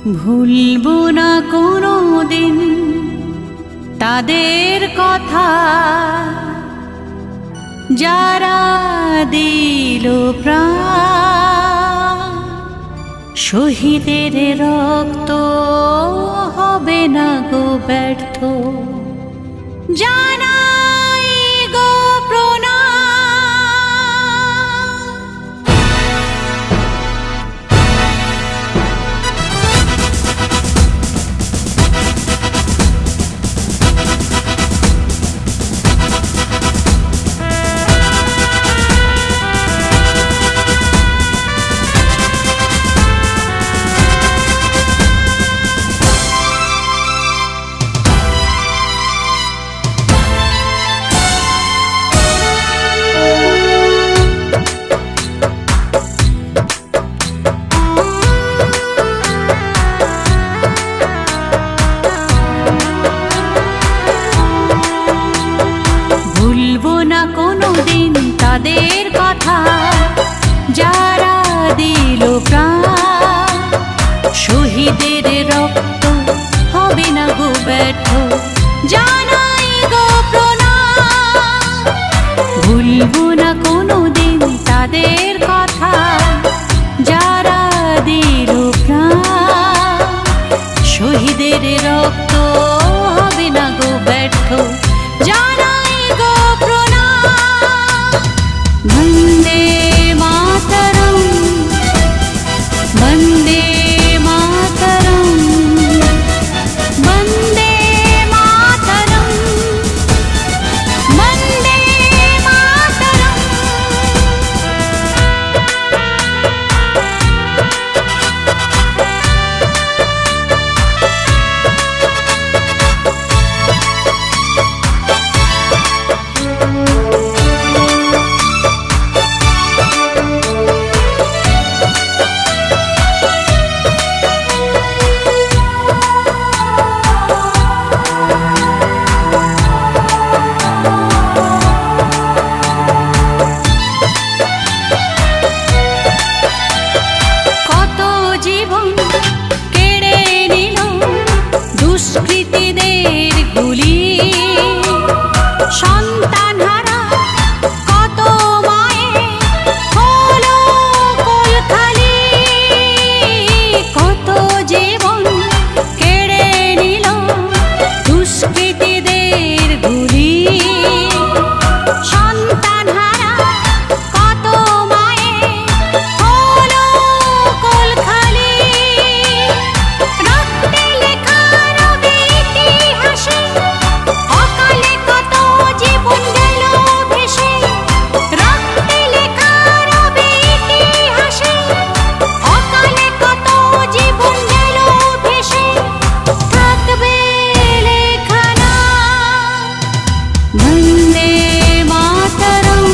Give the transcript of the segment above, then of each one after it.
ভুলবো না কোনো দিন তাদের কথা, যারা দিল প্রাণ। শহীদের রক্ত হবে না গো ব্যর্থ, জানাই গো প্রণাম। ভুলবো না কোনো দিন তাদের কথা, যারা দিল প্রাণ। শহীদের রক্ত হবে না গো ব্যর্থ, জানাই গো প্রণাম। ভুলবো না কোনো দিন তাদের কথা, যারা দিল প্রাণ। শহীদের রক্ত হবে না গো ব্যর্থ, জানাই গো প্রণাম। বন্দে মাতরম, বন্দে মাতরম, বন্দে মাতরম, বন্দে মাতরম। দুষ্কৃতীদের গুলি, সন্তান হারা কত মায়ে হলো কোল খালি। কত জীবন কেড়ে নিল দুষ্কৃতীদের গুলি, সন্তান হারা কত মায়ে হলো কোল খালি। রক্তে লেখা রবে ইতিহাসে, অকালে কত জীবন গেল ভেসে। রক্তে লেখা রবে ইতিহাসে, অকালে কত জীবন গেল ভেসে। থাকবে লেখা না। বন্দে মাতরম,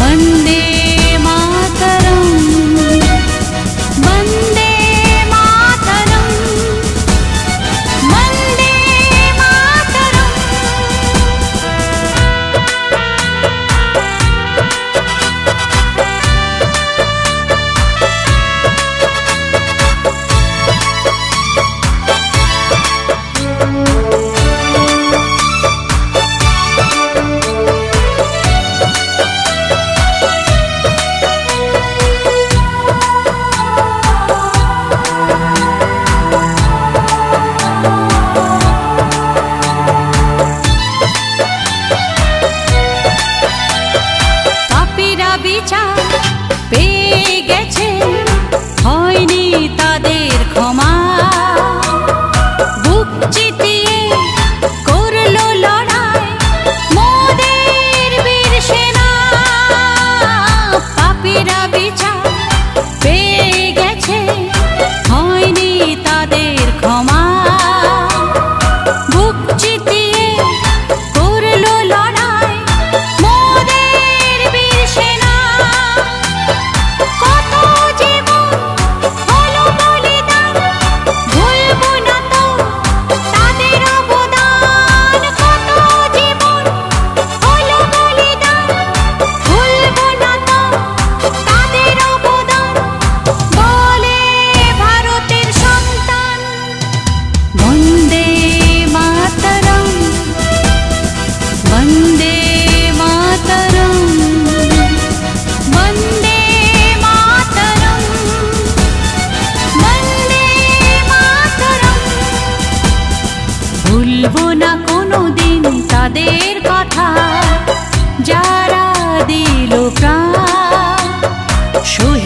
বন্দে মাতরম, বন্দে মাতরম, বন্দে মাতরম। পাপীরা বিচার পেয়ে গেছে, হয়নি তাদের ক্ষমা। বুক চিতিয়ে করলো লড়াই মোদের বীর সেনা। পাপীরা বিচার পেয়ে গেছে, হয়নি তাদের ক্ষমা। বুক চিতিয়ে করলো লড়াই মোদের বীর সেনা।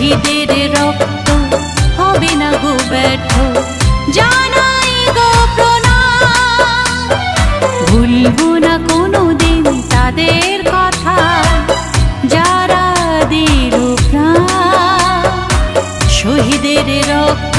শহীদের রক্ত হবে না গো ব্যর্থ, জানাই গো প্রণাম। ভুলবো না কোনোদিন তাদের কথা, যারা দিল প্রাণ। শহীদের রক্ত